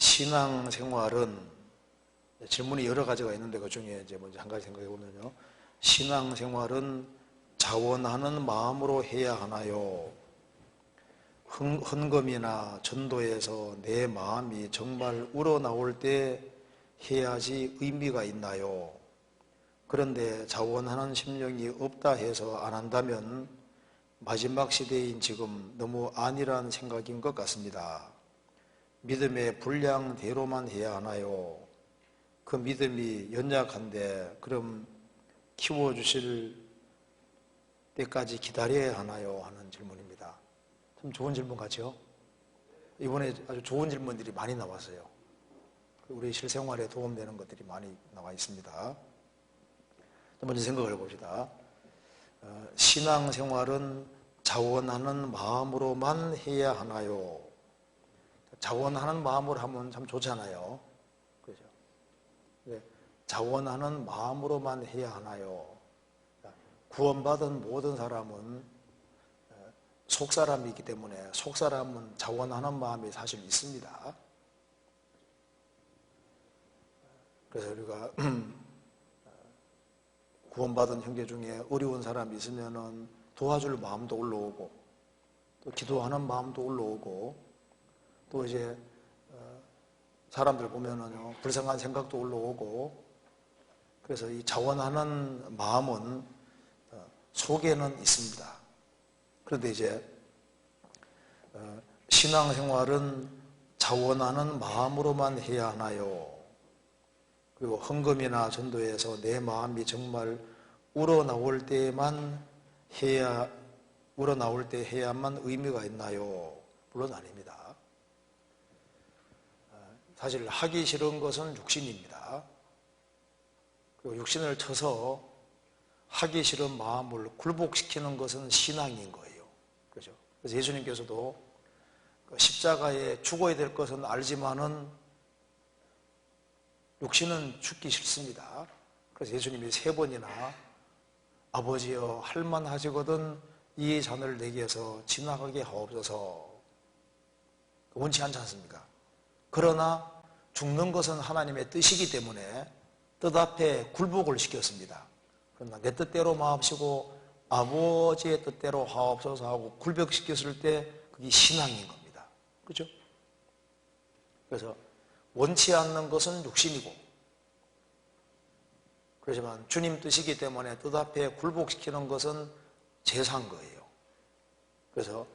신앙생활은 질문이 여러 가지가 있는데 그 중에 이제 먼저 한 가지 생각해 보면요. 신앙생활은 자원하는 마음으로 해야 하나요? 헌금이나 전도에서 내 마음이 정말 우러나올 때 해야지 의미가 있나요? 그런데 자원하는 심령이 없다 해서 안 한다면 마지막 시대인 지금 너무 안일한 생각인 것 같습니다. 믿음의 분량대로만 해야 하나요? 그 믿음이 연약한데 그럼 키워주실 때까지 기다려야 하나요? 하는 질문입니다. 참 좋은 질문 같죠? 이번에 아주 좋은 질문들이 많이 나왔어요. 우리 실생활에 도움되는 것들이 많이 나와 있습니다. 먼저 생각을 해봅시다. 신앙생활은 자원하는 마음으로만 해야 하나요? 자원하는 마음으로 하면 참 좋잖아요. 그죠? 자원하는 마음으로만 해야 하나요? 구원받은 모든 사람은 속사람이기 때문에 속사람은 자원하는 마음이 사실 있습니다. 그래서 우리가 구원받은 형제 중에 어려운 사람이 있으면 도와줄 마음도 올라오고 또 기도하는 마음도 올라오고 또 이제 사람들 보면은요 불쌍한 생각도 올라오고 그래서 이 자원하는 마음은 속에는 있습니다. 그런데 이제 신앙생활은 자원하는 마음으로만 해야 하나요? 그리고 헌금이나 전도에서 내 마음이 정말 우러나올 때 해야만 의미가 있나요? 물론 아닙니다. 사실 하기 싫은 것은 육신입니다. 그리고 육신을 쳐서 하기 싫은 마음을 굴복시키는 것은 신앙인 거예요. 그렇죠? 그래서 예수님께서도 십자가에 죽어야 될 것은 알지만은 육신은 죽기 싫습니다. 그래서 예수님이 3번이나 아버지여 할만하시거든 이 잔을 내게서 지나가게 하옵소서 원치 않지 않습니까? 그러나 죽는 것은 하나님의 뜻이기 때문에 뜻 앞에 굴복을 시켰습니다. 그러나 내 뜻대로 마옵시고 아버지의 뜻대로 하옵소서 하고 굴복시켰을 때 그게 신앙인 겁니다. 그렇죠? 그래서 원치 않는 것은 육신이고 그렇지만 주님 뜻이기 때문에 뜻 앞에 굴복시키는 것은 제사인 거예요. 그래서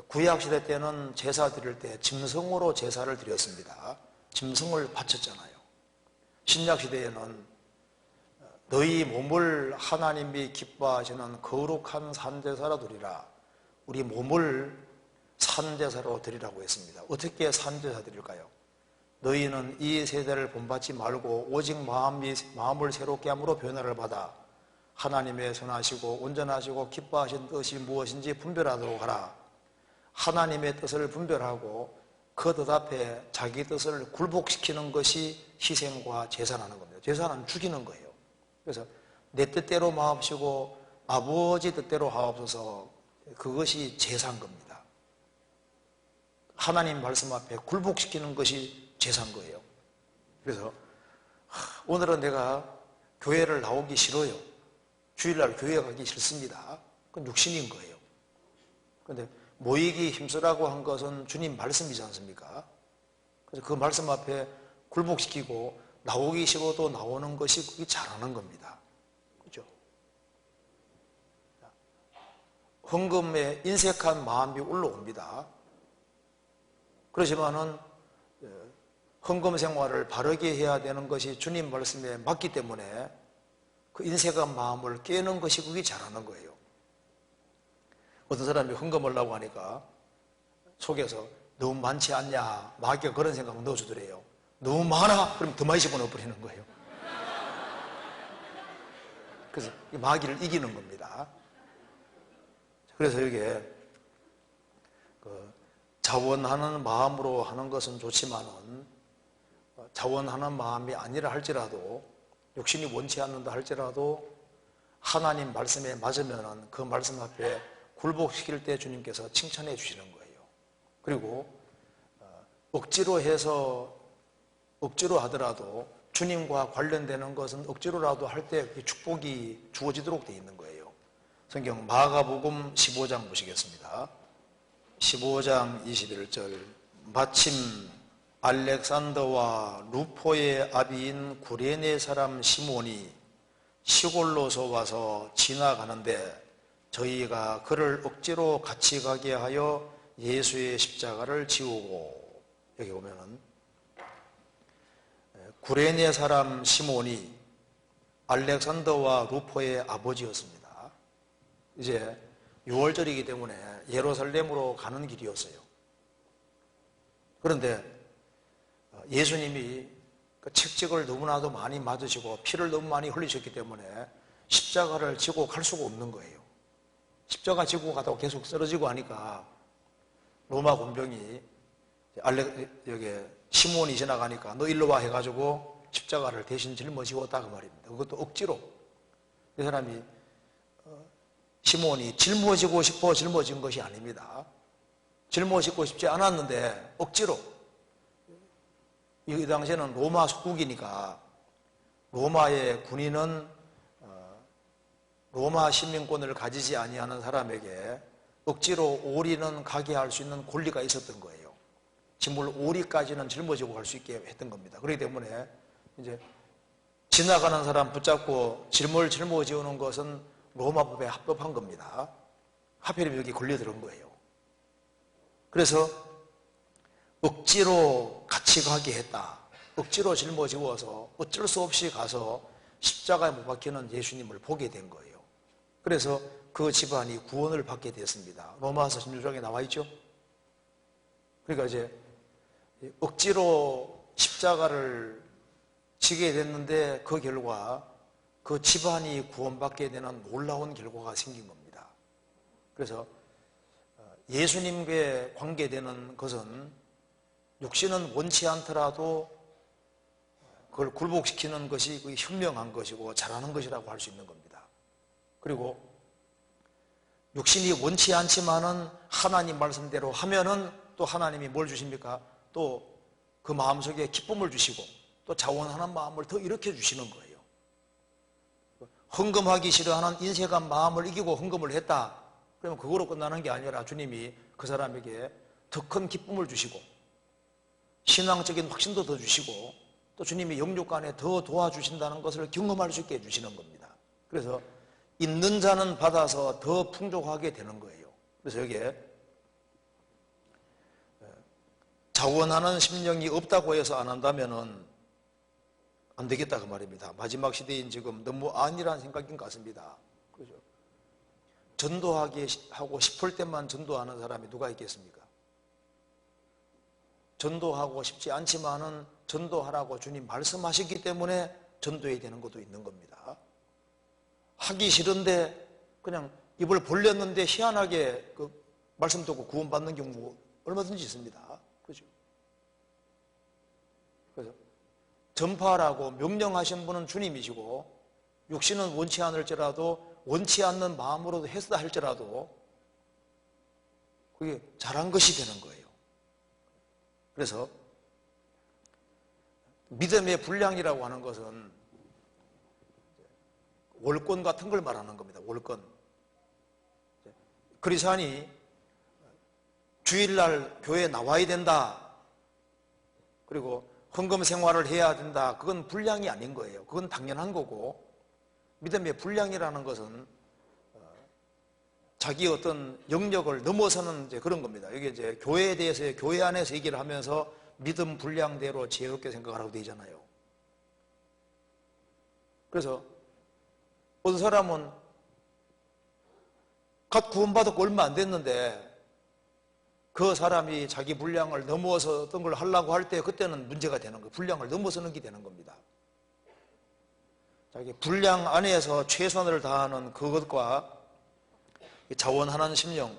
구약시대 때는 제사 드릴 때 짐승으로 제사를 드렸습니다. 짐승을 바쳤잖아요. 신약시대에는 너희 몸을 하나님이 기뻐하시는 거룩한 산제사로 드리라. 우리 몸을 산제사로 드리라고 했습니다. 어떻게 산제사 드릴까요? 너희는 이 세대를 본받지 말고 오직 마음을 새롭게 함으로 변화를 받아 하나님의 선하시고 온전하시고 기뻐하신 뜻이 무엇인지 분별하도록 하라. 하나님의 뜻을 분별하고 그 뜻 앞에 자기 뜻을 굴복시키는 것이 희생과 제사라는 겁니다. 제사는 죽이는 거예요. 그래서 내 뜻대로 마옵시고 아버지 뜻대로 하옵소서 그것이 제사인 겁니다. 하나님 말씀 앞에 굴복시키는 것이 제사인 거예요. 그래서 오늘은 내가 교회를 나오기 싫어요. 주일날 교회 가기 싫습니다. 그건 육신인 거예요. 그런데 모이기 힘쓰라고 한 것은 주님 말씀이지 않습니까? 그래서 그 말씀 앞에 굴복시키고 나오기 싫어도 나오는 것이 그게 잘하는 겁니다. 그죠? 헌금에 인색한 마음이 올라옵니다. 그렇지만은 헌금 생활을 바르게 해야 되는 것이 주님 말씀에 맞기 때문에 그 인색한 마음을 깨는 것이 그게 잘하는 거예요. 어떤 사람이 헌금을 하려고 하니까 속에서 너무 많지 않냐 마귀가 그런 생각을 넣어주더래요. 너무 많아? 그럼 더 많이 집어넣어버리는 거예요. 그래서 이 마귀를 이기는 겁니다. 그래서 이게 자원하는 마음으로 하는 것은 좋지만은 자원하는 마음이 아니라 할지라도 육신이 원치 않는다 할지라도 하나님 말씀에 맞으면 그 말씀 앞에 굴복시킬 때 주님께서 칭찬해 주시는 거예요. 그리고 억지로 해서 억지로 하더라도 주님과 관련되는 것은 억지로라도 할 때 축복이 주어지도록 되어 있는 거예요. 성경 마가복음 15장 보시겠습니다. 15장 21절 마침 알렉산더와 루포의 아비인 구레네 사람 시몬이 시골로서 와서 지나가는데 저희가 그를 억지로 같이 가게 하여 예수의 십자가를 지우고, 여기 보면은 구레네 사람 시몬이 알렉산더와 루포의 아버지였습니다. 이제 6월절이기 때문에 예루살렘으로 가는 길이었어요. 그런데 예수님이 책찍을 너무나도 많이 맞으시고 피를 너무 많이 흘리셨기 때문에 십자가를 지고 갈 수가 없는 거예요. 십자가 지고 가다가 계속 쓰러지고 하니까 로마 군병이 여기 시몬이 지나가니까 너 일로 와 해가지고 십자가를 대신 짊어지고 그 말입니다. 그것도 억지로. 이 사람이 시몬이 짊어지고 싶어 짊어진 것이 아닙니다. 짊어지고 싶지 않았는데 억지로. 이 당시에는 로마 속국이니까 로마의 군인은 로마 시민권을 가지지 아니하는 사람에게 억지로 오리는 가게 할 수 있는 권리가 있었던 거예요. 짐을 오리까지는 짊어지고 갈 수 있게 했던 겁니다. 그렇기 때문에 이제 지나가는 사람 붙잡고 짐을 짊어지는 것은 로마법에 합법한 겁니다. 하필이면 여기 걸려들은 거예요. 그래서 억지로 같이 가게 했다. 억지로 짊어지워서 어쩔 수 없이 가서 십자가에 못 박히는 예수님을 보게 된 거예요. 그래서 그 집안이 구원을 받게 됐습니다. 로마서 16장에 나와 있죠. 그러니까 이제 억지로 십자가를 지게 됐는데 그 결과 그 집안이 구원받게 되는 놀라운 결과가 생긴 겁니다. 그래서 예수님께 관계되는 것은 육신은 원치 않더라도 그걸 굴복시키는 것이 현명한 것이고 잘하는 것이라고 할 수 있는 겁니다. 그리고 육신이 원치 않지만은 하나님 말씀대로 하면은 또 하나님이 뭘 주십니까? 또 그 마음속에 기쁨을 주시고 또 자원하는 마음을 더 일으켜 주시는 거예요. 헌금하기 싫어하는 인색한 마음을 이기고 헌금을 했다. 그러면 그거로 끝나는 게 아니라 주님이 그 사람에게 더 큰 기쁨을 주시고 신앙적인 확신도 더 주시고 또 주님이 영육 간에 더 도와주신다는 것을 경험할 수 있게 해주시는 겁니다. 그래서 있는 자는 받아서 더 풍족하게 되는 거예요. 그래서 여기에 자원하는 심령이 없다고 해서 안 한다면은 안 되겠다 그 말입니다. 마지막 시대인 지금 너무 안일한 생각인 것 같습니다. 그렇죠? 전도하고 싶을 때만 전도하는 사람이 누가 있겠습니까? 전도하고 싶지 않지만은 전도하라고 주님 말씀하셨기 때문에 전도해야 되는 것도 있는 겁니다. 하기 싫은데 그냥 입을 벌렸는데 희한하게 그 말씀 듣고 구원받는 경우 얼마든지 있습니다. 그렇죠? 그래서 전파하라고 명령하신 분은 주님이시고 육신은 원치 않을지라도 원치 않는 마음으로도 했다 할지라도 그게 잘한 것이 되는 거예요. 그래서 믿음의 분량이라고 하는 것은 월권 같은 걸 말하는 겁니다. 월권. 그리스도인이 주일날 교회에 나와야 된다. 그리고 헌금 생활을 해야 된다. 그건 분량이 아닌 거예요. 그건 당연한 거고 믿음의 분량이라는 것은 자기 어떤 영역을 넘어서는 이제 그런 겁니다. 여기 이제 교회에 대해서 교회 안에서 얘기를 하면서 믿음 분량대로 지혜롭게 생각하라고 되잖아요. 그래서 어떤 사람은 갓 구원받았고 얼마 안 됐는데 그 사람이 자기 분량을 넘어서 어떤 걸 하려고 할 때 그때는 문제가 되는 거예요. 분량을 넘어서는 게 되는 겁니다. 자기 분량 안에서 최선을 다하는 그것과 자원하는 심령,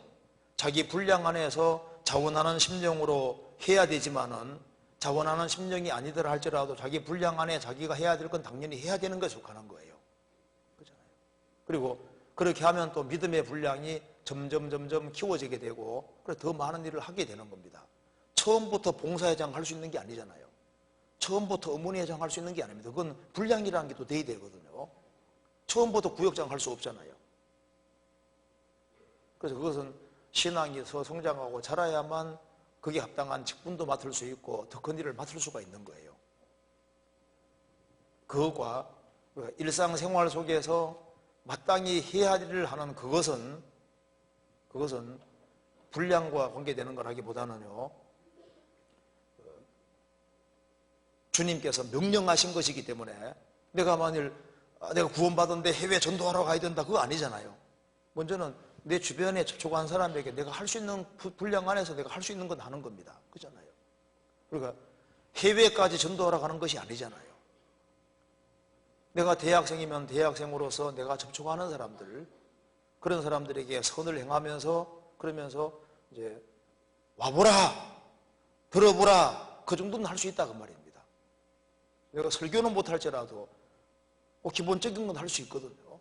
자기 분량 안에서 자원하는 심령으로 해야 되지만은 자원하는 심령이 아니더라 할지라도 자기 분량 안에 자기가 해야 될 건 당연히 해야 되는 것에 속하는 거예요. 그렇잖아요. 그리고 그렇게 하면 또 믿음의 분량이 점점 키워지게 되고 그래서 더 많은 일을 하게 되는 겁니다. 처음부터 봉사회장 할 수 있는 게 아니잖아요. 처음부터 어머니회장 할 수 있는 게 아닙니다. 그건 분량이라는 게 또 돼야 되거든요. 처음부터 구역장 할 수 없잖아요. 그래서 그것은 신앙이 더 성장하고 자라야만 그게 합당한 직분도 맡을 수 있고 더 큰 일을 맡을 수가 있는 거예요. 그것과 일상생활 속에서 마땅히 해야 할 일을 하는 그것은 분량과 관계되는 거라기보다는요, 주님께서 명령하신 것이기 때문에 내가 만일 내가 구원받았는데 해외 전도하러 가야 된다, 그거 아니잖아요. 먼저는 내 주변에 접촉한 사람에게 내가 할 수 있는 분량 안에서 내가 할 수 있는 건 하는 겁니다. 그렇잖아요. 그러니까 해외까지 전도하러 가는 것이 아니잖아요. 내가 대학생이면 대학생으로서 내가 접촉하는 사람들, 그런 사람들에게 선을 행하면서 그러면서 이제 와보라, 들어보라, 그 정도는 할 수 있다 그 말입니다. 내가 설교는 못할지라도 기본적인 건 할 수 있거든요.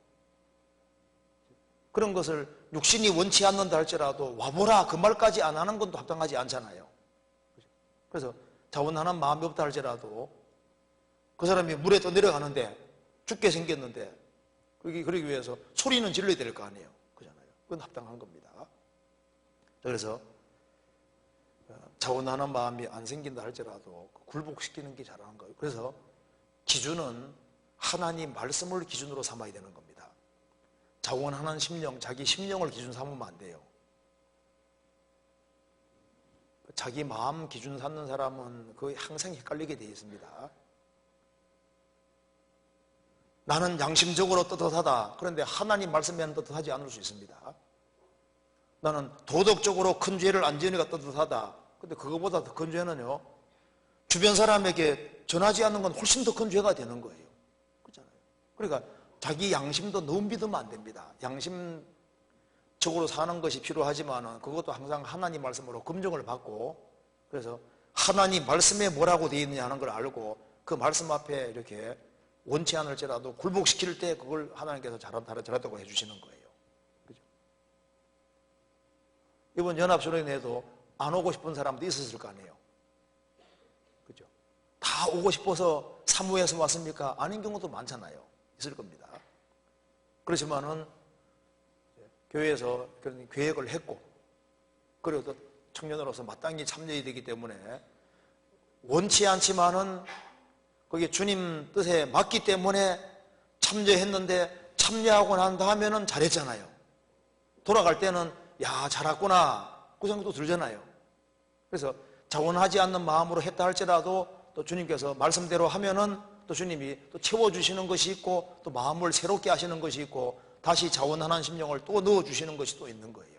그런 것을 육신이 원치 않는다 할지라도 와보라 그 말까지 안 하는 건 또 합당하지 않잖아요. 그래서 자원하는 마음이 없다 할지라도 그 사람이 물에 또 내려가는데 죽게 생겼는데 그러기 위해서 소리는 질러야 될 거 아니에요. 그잖아요. 그건 합당한 겁니다. 그래서 자원하는 마음이 안 생긴다 할지라도 굴복시키는 게 잘하는 거예요. 그래서 기준은 하나님 말씀을 기준으로 삼아야 되는 겁니다. 자원하는 심령, 자기 심령을 기준 삼으면 안 돼요. 자기 마음 기준 삼는 사람은 거의 항상 헷갈리게 되어 있습니다. 나는 양심적으로 떳떳하다. 그런데 하나님 말씀에는 떳떳하지 않을 수 있습니다. 나는 도덕적으로 큰 죄를 안 지으니까 떳떳하다. 근데 그거보다 더 큰 죄는요, 주변 사람에게 전하지 않는 건 훨씬 더 큰 죄가 되는 거예요. 그렇잖아요. 그러니까 자기 양심도 너무 믿으면 안 됩니다. 양심적으로 사는 것이 필요하지만 그것도 항상 하나님 말씀으로 검증을 받고, 그래서 하나님 말씀에 뭐라고 되어 있느냐 하는 걸 알고 그 말씀 앞에 이렇게 원치 않을지라도 굴복시킬 때 그걸 하나님께서 잘했다고 해주시는 거예요. 그죠? 이번 연합수련회에도 안 오고 싶은 사람도 있었을 거 아니에요. 그죠? 다 오고 싶어서 사무에서 왔습니까? 아닌 경우도 많잖아요. 있을 겁니다. 그렇지만은 교회에서 그런 계획을 했고, 그리고 또 청년으로서 마땅히 참여해야 되기 때문에 원치 않지만은 그게 주님 뜻에 맞기 때문에 참여했는데 참여하고 난 다음에는 잘했잖아요. 돌아갈 때는 야 잘했구나 그 생각도 들잖아요. 그래서 자원하지 않는 마음으로 했다 할지라도 또 주님께서 말씀대로 하면은 또 주님이 또 채워주시는 것이 있고 또 마음을 새롭게 하시는 것이 있고 다시 자원하는 심령을 또 넣어주시는 것이 또 있는 거예요.